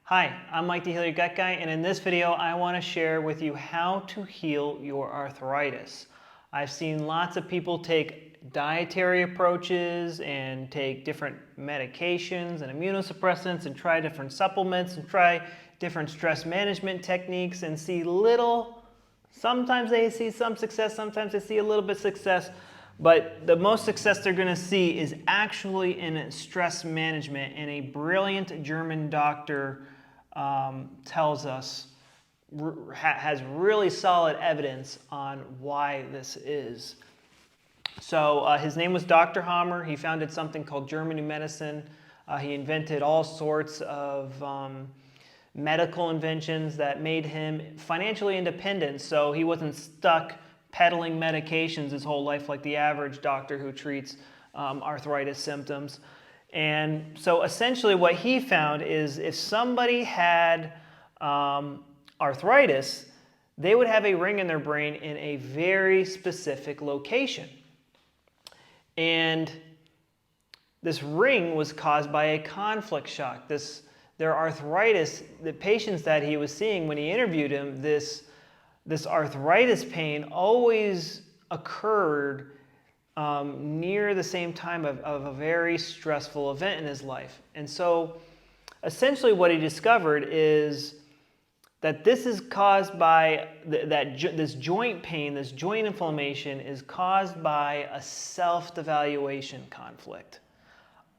Hi, I'm Mike the Heal Your Gut Guy, and in this video I want to share with you how to heal your arthritis. I've seen lots of people take dietary approaches and take different medications and immunosuppressants and try different supplements and try different stress management techniques and see little. Sometimes they see some success, sometimes they see a little bit of success, but the most success they're going to see is actually in stress management. And a brilliant German doctor tells us, has really solid evidence on why this is. So his name was Dr. Hammer. He founded something called German New Medicine. He invented all sorts of medical inventions that made him financially independent, so he wasn't stuck peddling medications his whole life like the average doctor who treats arthritis symptoms. And so essentially what he found is if somebody had arthritis, they would have a ring in their brain in a very specific location. And this ring was caused by a conflict shock. Their arthritis, the patients that he was seeing when he interviewed him, this arthritis pain always occurred near the same time of a very stressful event in his life. And so essentially what he discovered is that this is caused by, this joint pain, this joint inflammation is caused by a self-evaluation conflict.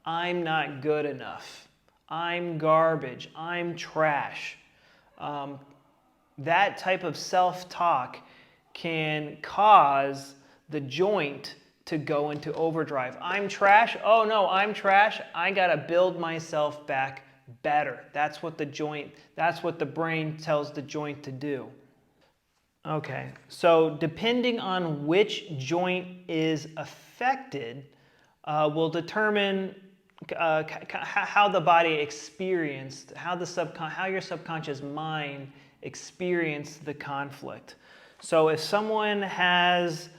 I'm not good enough. I'm garbage. I'm trash. That type of self-talk can cause the joint to go into overdrive. I'm trash. Oh no, I'm trash. I gotta build myself back better. That's what the brain tells the joint to do. Okay, so depending on which joint is affected will determine how the body experienced, how your subconscious mind experienced the conflict. So if someone has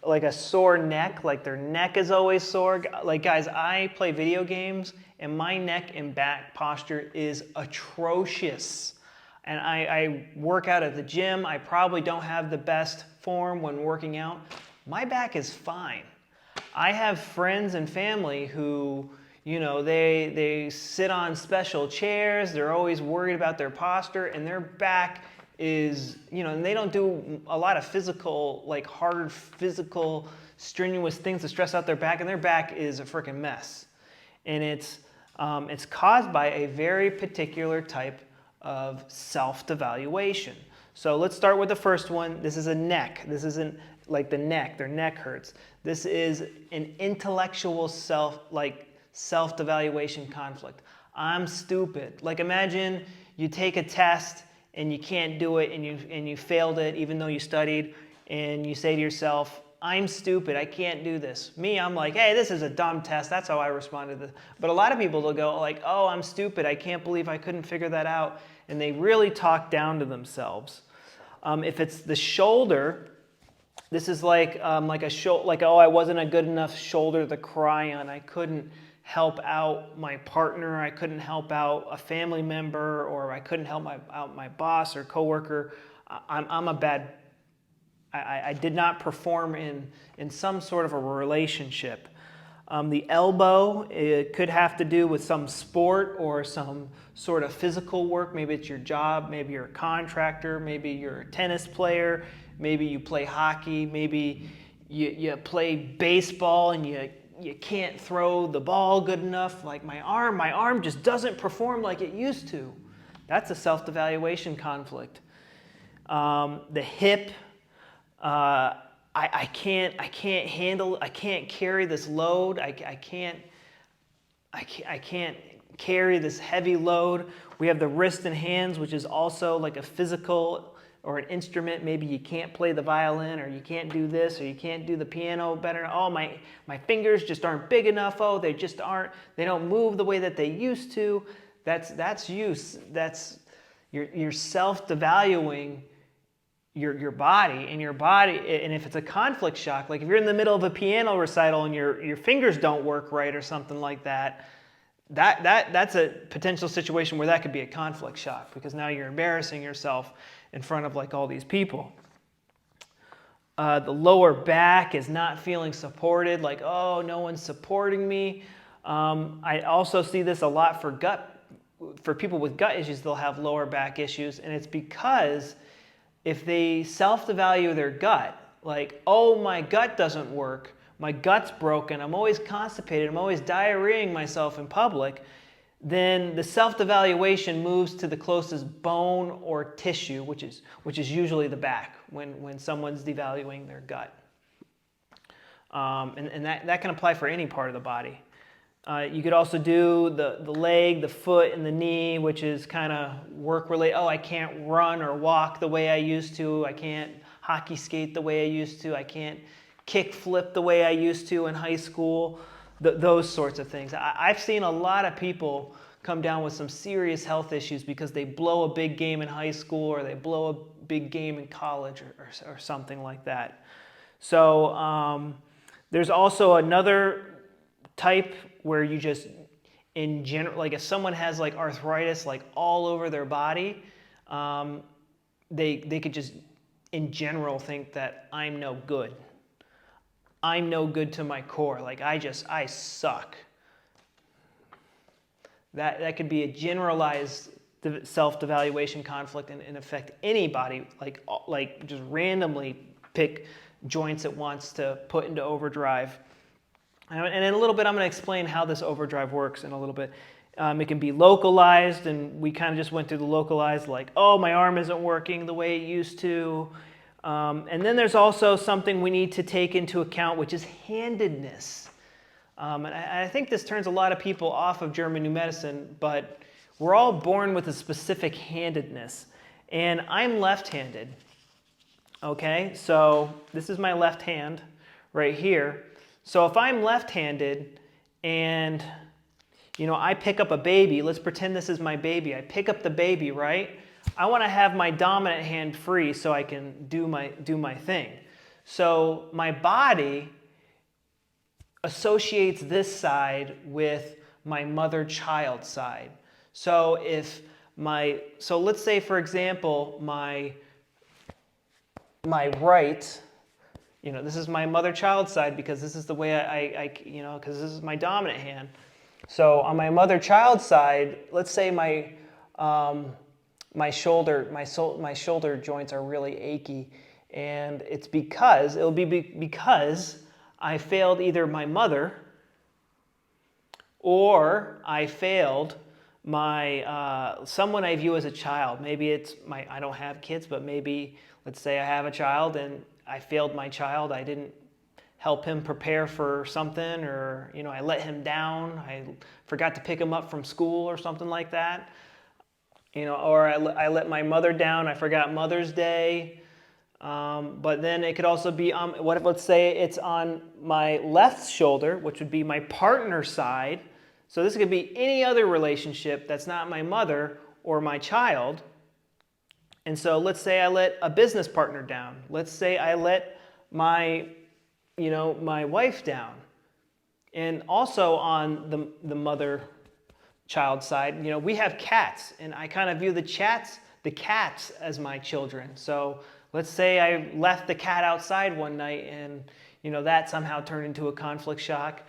like a sore neck, like their neck is always sore, like guys, I play video games and my neck and back posture is atrocious. And I work out at the gym. I probably don't have the best form when working out. My back is fine. I have friends and family who, you know, they sit on special chairs. They're always worried about their posture, and their back is, you know, and they don't do a lot of physical, like hard physical, strenuous things to stress out their back, and their back is a freaking mess. And it's caused by a very particular type of self-devaluation. So let's start with the first one. This is a neck. This isn't like the neck. Their neck hurts. This is an intellectual self-devaluation conflict. I'm stupid. Like imagine you take a test and you can't do it and you failed it even though you studied, and you say to yourself, I'm stupid, I can't do this. Me, I'm like, hey, this is a dumb test. That's how I responded to this. But a lot of people will go like, oh, I'm stupid, I can't believe I couldn't figure that out. And they really talk down to themselves. If it's the shoulder, this is like oh, I wasn't a good enough shoulder to cry on. I couldn't help out my partner. I couldn't help out a family member, or I couldn't help out my boss or coworker. I did not perform in some sort of a relationship. The elbow, it could have to do with some sport or some sort of physical work. Maybe it's your job, maybe you're a contractor, maybe you're a tennis player, maybe you play hockey, maybe you play baseball and you can't throw the ball good enough. Like my arm just doesn't perform like it used to. That's a self-devaluation conflict. The hip, I can't carry this load. I can't carry this heavy load. We have the wrist and hands, which is also like a physical or an instrument. Maybe you can't play the violin, or you can't do this, or you can't do the piano better. Oh, my fingers just aren't big enough. Oh, they don't move the way that they used to. That's use. That's you're self-devaluing your body, and if it's a conflict shock, like if you're in the middle of a piano recital and your fingers don't work right or something like that, that's a potential situation where that could be a conflict shock, because now you're embarrassing yourself in front of like all these people. The lower back is not feeling supported, like, oh, no one's supporting me. I also see this a lot for people with gut issues. They'll have lower back issues, and it's because if they self-devalue their gut, like, oh, my gut doesn't work, my gut's broken, I'm always constipated, I'm always diarrheaing myself in public, then the self-devaluation moves to the closest bone or tissue, which is usually the back when someone's devaluing their gut. And that can apply for any part of the body. You could also do the leg, the foot, and the knee, which is kind of work-related. Oh, I can't run or walk the way I used to. I can't hockey skate the way I used to. I can't kick flip the way I used to in high school. Those sorts of things. I've seen a lot of people come down with some serious health issues because they blow a big game in high school, or they blow a big game in college, or something like that. So there's also another type where you just, in general, like if someone has like arthritis like all over their body, they could just in general think that I'm no good. I'm no good to my core. Like I suck. That could be a generalized self-devaluation conflict and affect anybody, like just randomly pick joints it wants to put into overdrive. And in a little bit, I'm going to explain how this overdrive works in a little bit. It can be localized, and we kind of just went through the localized, like, oh, my arm isn't working the way it used to. And then there's also something we need to take into account, which is handedness. And I think this turns a lot of people off of German New Medicine, but we're all born with a specific handedness. And I'm left-handed. Okay, so this is my left hand right here. So if I'm left-handed and, I pick up a baby, let's pretend this is my baby. I pick up the baby, right? I want to have my dominant hand free so I can do my thing. So my body associates this side with my mother-child side. So let's say, for example, my right, this is my mother-child side because this is the way I because this is my dominant hand. So on my mother-child side, let's say my shoulder joints are really achy, and it'll be because I failed either my mother or I failed my someone I view as a child. Maybe it's I don't have kids, but maybe let's say I have a child and I failed my child. I didn't help him prepare for something, or I let him down. I forgot to pick him up from school or something like that. Or I let my mother down. I forgot Mother's Day. But then it could also be let's say it's on my left shoulder, which would be my partner side. So this could be any other relationship that's not my mother or my child. And so let's say I let a business partner down. Let's say I let my wife down. And also on the mother-child side, we have cats, and I kind of view the cats as my children. So let's say I left the cat outside one night and, that somehow turned into a conflict shock.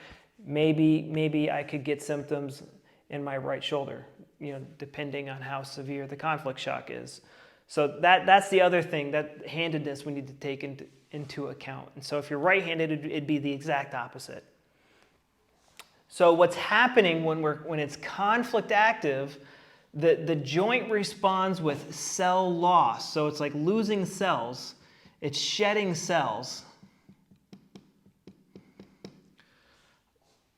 Maybe I could get symptoms in my right shoulder, depending on how severe the conflict shock is. So that's the other thing, that handedness we need to take into account. And so if you're right-handed, it'd be the exact opposite. So what's happening when it's conflict active, the joint responds with cell loss. So it's like losing cells. It's shedding cells.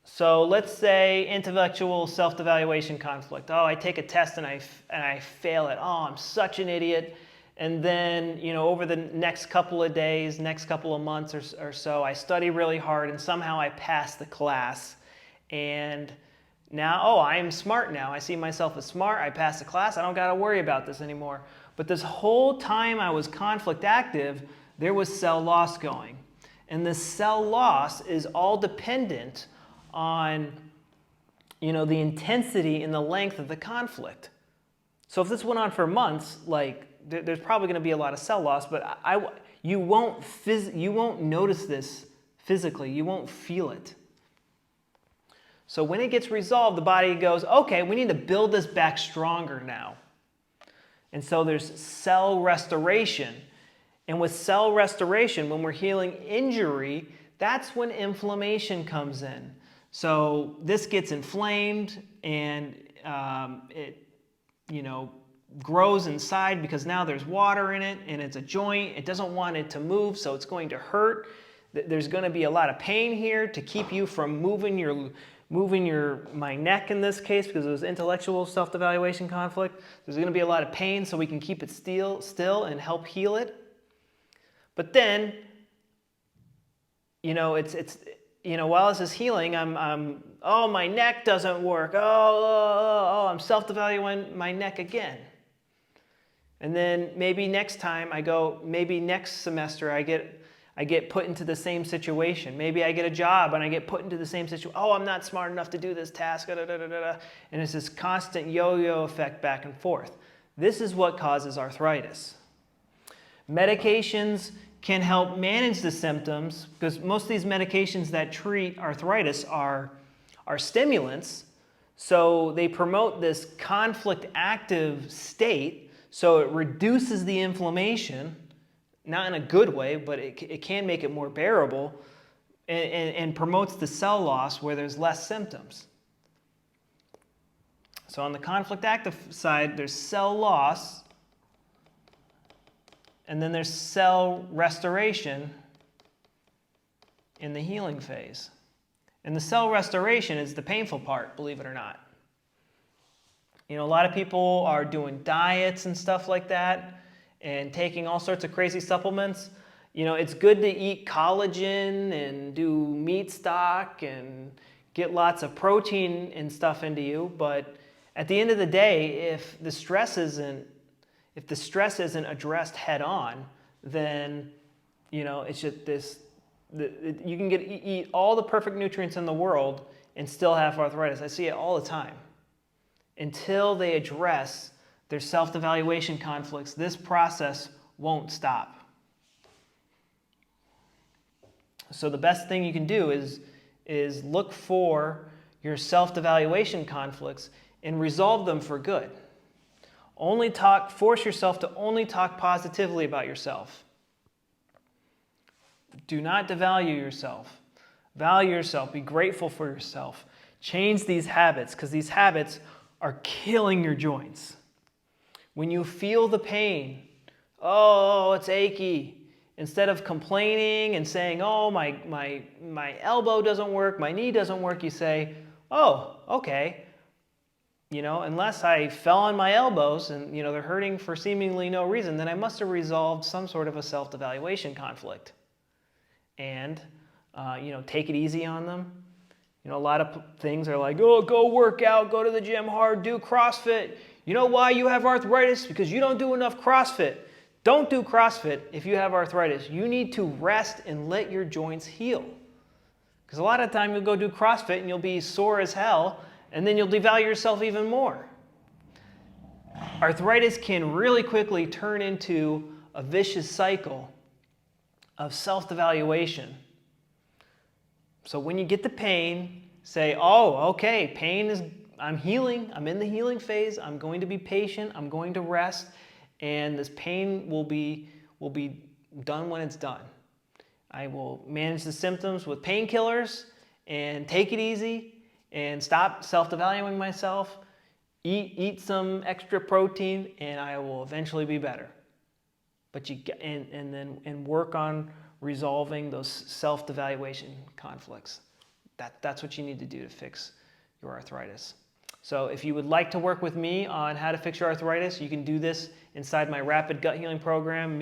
So let's say intellectual self-devaluation conflict. Oh, I take a test and I fail it. Oh, I'm such an idiot. And then, over the next couple of days, next couple of months or so, I study really hard and somehow I pass the class. And now, I am smart now. I see myself as smart. I passed the class. I don't got to worry about this anymore. But this whole time I was conflict active, there was cell loss going. And this cell loss is all dependent on the intensity and the length of the conflict. So if this went on for months, like there's probably going to be a lot of cell loss, but you won't notice this physically. You won't feel it. So when it gets resolved, the body goes, okay, we need to build this back stronger now. And so there's cell restoration. And with cell restoration, when we're healing injury, that's when inflammation comes in. So this gets inflamed and it grows inside because now there's water in it and it's a joint. It doesn't want it to move, so it's going to hurt. There's going to be a lot of pain here to keep you from moving my neck in this case, because it was intellectual self-evaluation conflict. There's going to be a lot of pain, so we can keep it still and help heal it. But then, while this is healing, oh, my neck doesn't work. Oh, I'm self-evaluating my neck again. And then maybe next time maybe next semester I get put into the same situation. Maybe I get a job and I get put into the same situation. Oh, I'm not smart enough to do this task. And it's this constant yo-yo effect back and forth. This is what causes arthritis. Medications can help manage the symptoms, because most of these medications that treat arthritis are stimulants. So they promote this conflict active state, so it reduces the inflammation. Not in a good way, but it can make it more bearable, and promotes the cell loss where there's less symptoms. So on the conflict active side, there's cell loss, and then there's cell restoration in the healing phase. And the cell restoration is the painful part, believe it or not. A lot of people are doing diets and stuff like that, and taking all sorts of crazy supplements. It's good to eat collagen and do meat stock and get lots of protein and stuff into you, but at the end of the day, if the stress isn't addressed head on, then it's just you can eat all the perfect nutrients in the world and still have arthritis. I see it all the time. Until they address their self-evaluation conflicts, this process won't stop. So the best thing you can do is look for your self-evaluation conflicts and resolve them for good. Force yourself to only talk positively about yourself. Do not devalue yourself. Value yourself. Be grateful for yourself. Change these habits, because these habits are killing your joints. When you feel the pain, oh, it's achy, instead of complaining and saying, oh, my elbow doesn't work, my knee doesn't work, you say, oh, okay. Unless I fell on my elbows and, they're hurting for seemingly no reason, then I must have resolved some sort of a self-evaluation conflict. And, take it easy on them. A lot of things are like, oh, go work out, go to the gym hard, do CrossFit. You know why you have arthritis? Because you don't do enough CrossFit. Don't do CrossFit if you have arthritis. You need to rest and let your joints heal. Because a lot of the time you'll go do CrossFit and you'll be sore as hell, and then you'll devalue yourself even more. Arthritis can really quickly turn into a vicious cycle of self-evaluation. So when you get the pain, say, oh, okay, I'm healing, I'm in the healing phase, I'm going to be patient, I'm going to rest, and this pain will be done when it's done. I will manage the symptoms with painkillers and take it easy and stop self-evaluating myself, eat some extra protein, and I will eventually be better. But then work on resolving those self-evaluation conflicts. That's what you need to do to fix your arthritis. So if you would like to work with me on how to fix your arthritis, you can do this inside my Rapid Gut Healing Program.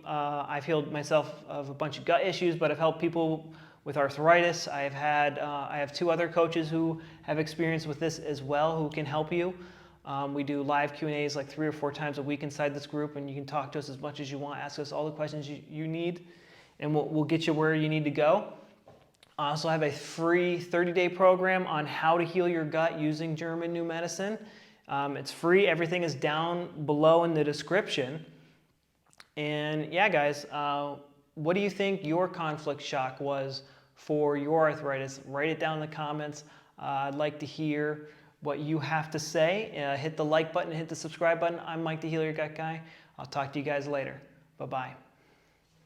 I've healed myself of a bunch of gut issues, but I've helped people with arthritis. I have 2 other coaches who have experience with this as well, who can help you. We do live Q&As like 3 or 4 times a week inside this group, and you can talk to us as much as you want, ask us all the questions you need, and we'll get you where you need to go. I also have a free 30-day program on how to heal your gut using German New Medicine. It's free. Everything is down below in the description. And yeah, guys, what do you think your conflict shock was for your arthritis? Write it down in the comments. I'd like to hear what you have to say. Hit the like button, hit the subscribe button. I'm Mike the Heal Your Gut Guy. I'll talk to you guys later. Bye-bye.